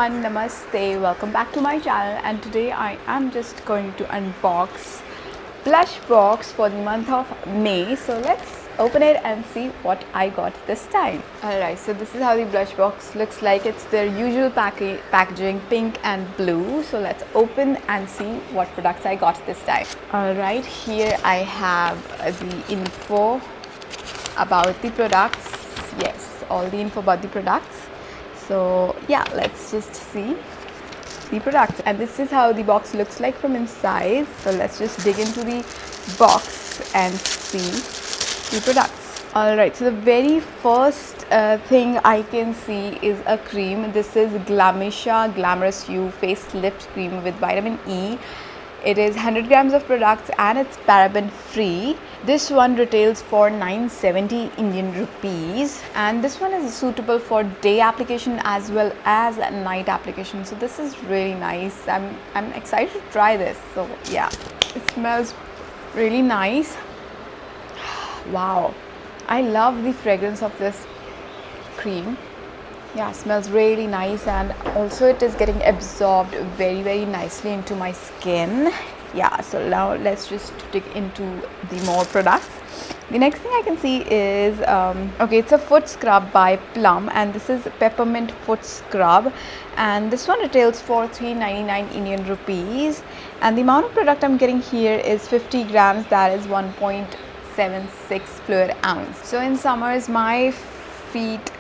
everyone, namaste, welcome back to my channel, and today I am just going to unbox blush box for the month of May. So let's open it and see what I got this time. Alright, so this is how the blush box looks like. It's their usual packaging, pink and blue. So let's open and see what products I got this time. Alright, here I have the info about the products. Yes, all the info about the products. So yeah, let's just see the products, and this is how the box looks like from inside. So let's just dig into the box and see the products. Alright, so the very first thing I can see is a cream. This is Glamisha Glamorous You Facelift Cream with vitamin E. It is 100 grams of products and it's paraben free. This one retails for 970 Indian rupees, and this one is suitable for day application as well as night application. So this is really nice. I'm excited to try this. So yeah, it smells really nice. Wow, I love the fragrance of this cream. Yeah, smells really nice, and also it is getting absorbed very nicely into my skin. Yeah, so now let's just dig into the more products. The next thing I can see is okay, it's a foot scrub by Plum, and this is peppermint foot scrub, and this one retails for 399 Indian rupees, and the amount of product I'm getting here is 50 grams, that is 1.76 fluid ounce. So in summers my feet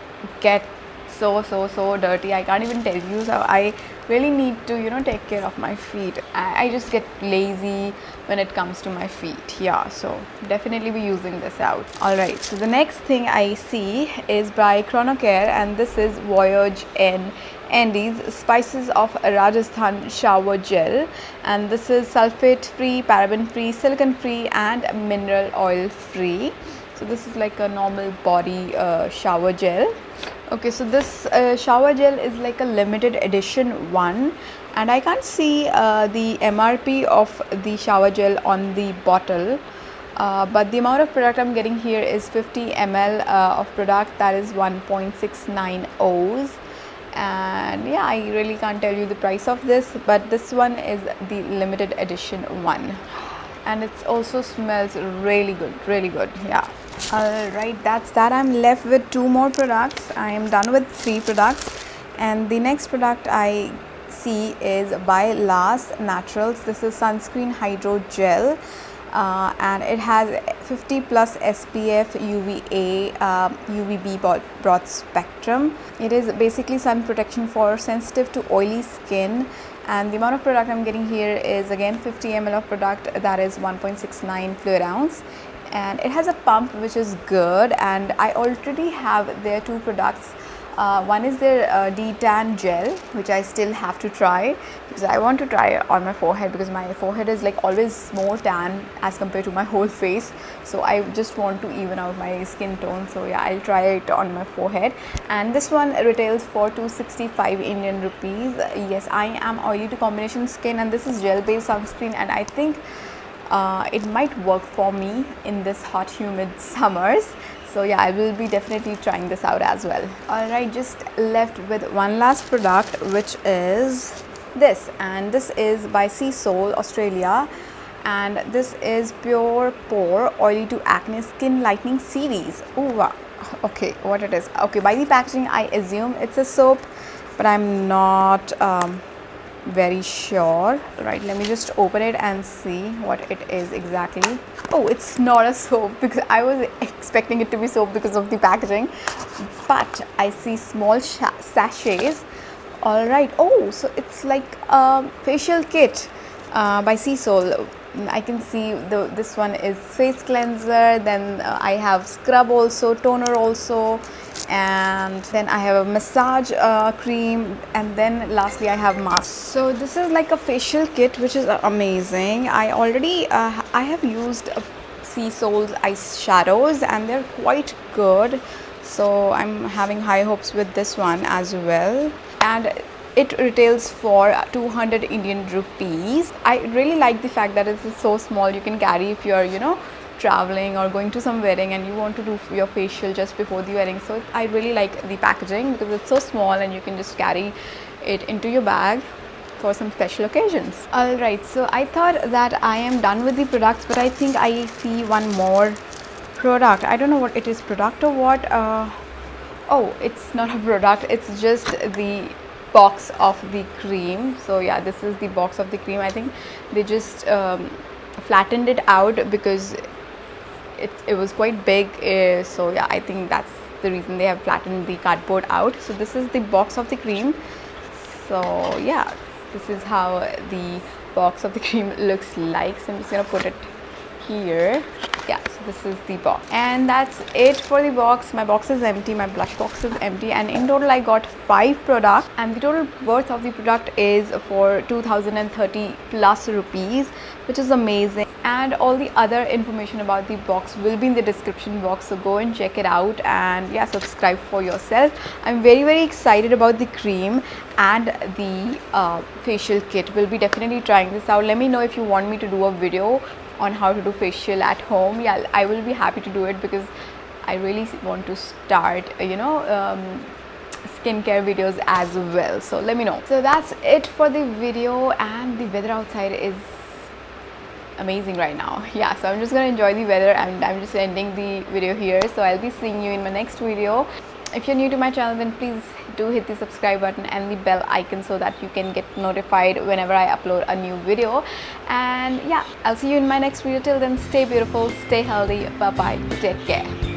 get so dirty, I can't even tell you. So I really need to take care of my feet. I just get lazy when it comes to my feet. Yeah, so definitely be using this out. Alright, so the next thing I see is by Chronocare, and this is Voyage in Andes Spices of Rajasthan Shower Gel, and this is sulfate free, paraben free, silicone free and mineral oil free. So this is like a normal body shower gel. Okay, so this shower gel is like a limited edition one, and I can't see the MRP of the shower gel on the bottle, but the amount of product I'm getting here is 50 ml of product, that is 1.69 O's. And yeah, I really can't tell you the price of this, but this one is the limited edition one, and it also smells really good. Yeah. Alright, that's that. I'm left with two more products. I am done with three products, and the next product I see is by Las Naturals. This is sunscreen hydro gel, and it has 50 plus SPF, UVA, UVB broad spectrum. It is basically sun protection for sensitive to oily skin, and the amount of product I'm getting here is again 50 ml of product, that is 1.69 fluid ounce, and it has a pump which is good. And I already have their two products. One is their detan gel, which I still have to try because I want to try it on my forehead, because my forehead is like always more tan as compared to my whole face. So I just want to even out my skin tone. So yeah, I'll try it on my forehead. And this one retails for 265 Indian rupees. Yes, I am oily to combination skin, and this is gel based sunscreen, and I think it might work for me in this hot humid summers. So yeah, I will be definitely trying this out as well. Alright, just left with one last product, which is this, and this is by Sea Soul Australia, and this is Pure Pore Oily to Acne Skin Lightening Series. Oh wow. Okay, what it is. Okay, by the packaging I assume it's a soap, but I'm not very sure. Right, let me just open it and see what it is exactly. Oh, it's not a soap, because I was expecting it to be soap because of the packaging, but I see small sachets. All right. Oh, so it's like a facial kit by Sea Soul. I can see this one is face cleanser, then I have scrub also, toner also, and then I have a massage cream, and then lastly I have mask. So this is like a facial kit which is amazing. I already I have used Sea Soul's eyeshadows, and they're quite good, so I'm having high hopes with this one as well. And it retails for 200 Indian rupees. I really like the fact that it's so small. You can carry if you're traveling or going to some wedding and you want to do your facial just before the wedding. So I really like the packaging because it's so small and you can just carry it into your bag for some special occasions. Alright, so I thought that I am done with the products, but I think I see one more product. I don't know what it is, product or what. Oh, it's not a product, it's just the box of the cream. So yeah, this is the box of the cream. I think they just flattened it out because it was quite big, so yeah, I think that's the reason they have flattened the cardboard out. So this is the box of the cream. So yeah, this is how the box of the cream looks like. So I'm just gonna put it here. Yeah, so this is the box, and that's it for the box. My box is empty, my blush box is empty, and in total I got 5 products, and the total worth of the product is for 2030 plus rupees, which is amazing. And all the other information about the box will be in the description box, so go and check it out, and yeah, subscribe for yourself. I'm very excited about the cream and the facial kit. We'll be definitely trying this out. Let me know if you want me to do a video on how to do facial at home. Yeah, I will be happy to do it because I really want to start skincare videos as well, so let me know. So that's it for the video, and the weather outside is amazing right now. Yeah, so I'm just gonna enjoy the weather, and I'm just ending the video here. So I'll be seeing you in my next video. If you're new to my channel, then please do hit the subscribe button and the bell icon so that you can get notified whenever I upload a new video. And yeah, I'll see you in my next video. Till then, stay beautiful, stay healthy, bye bye, take care.